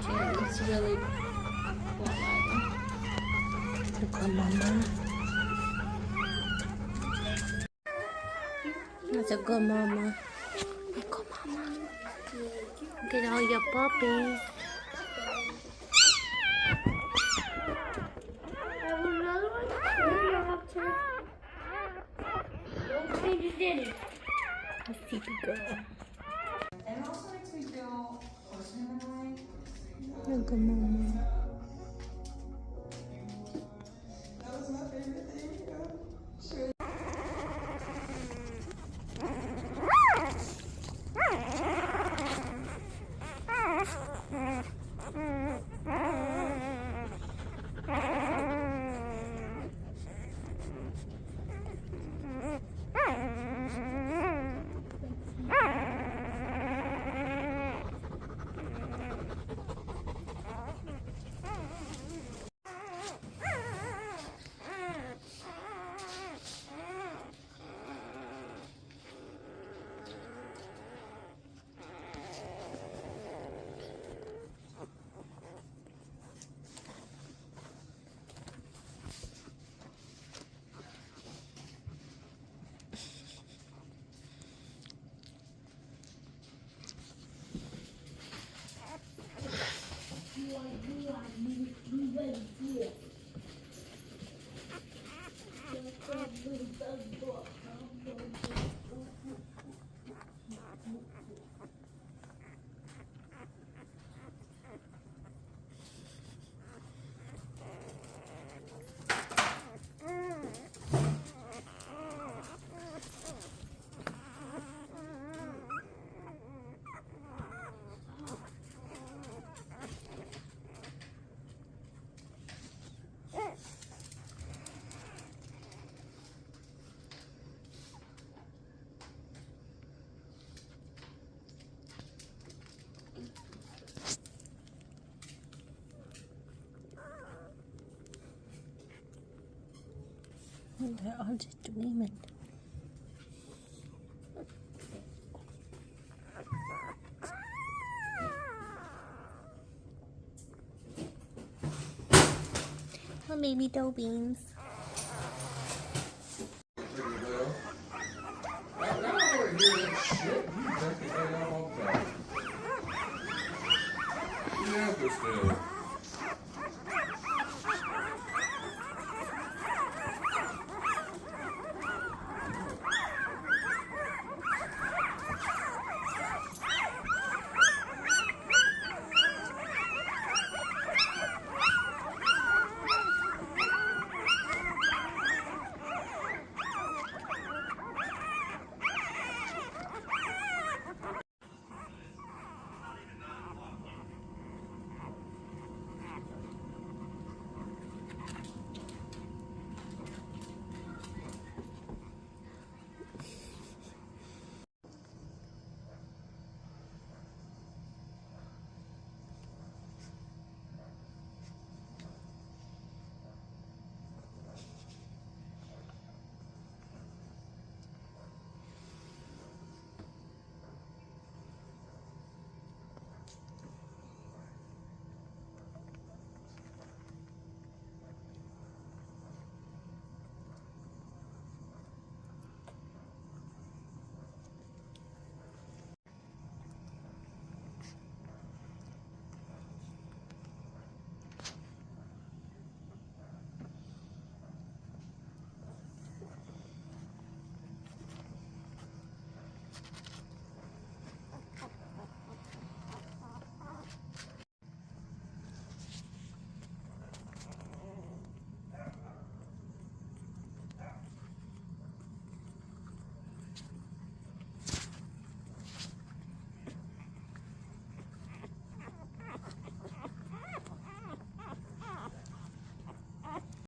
Yeah, it's really well. Look at mama. That's a good mama. Look at mama. Look at all your puppies. A sleepy girl. And it also makes me feel close to him in a way. Look at mama. That was my favorite thing. They're all just dreaming. Oh, baby dough beans. Yeah,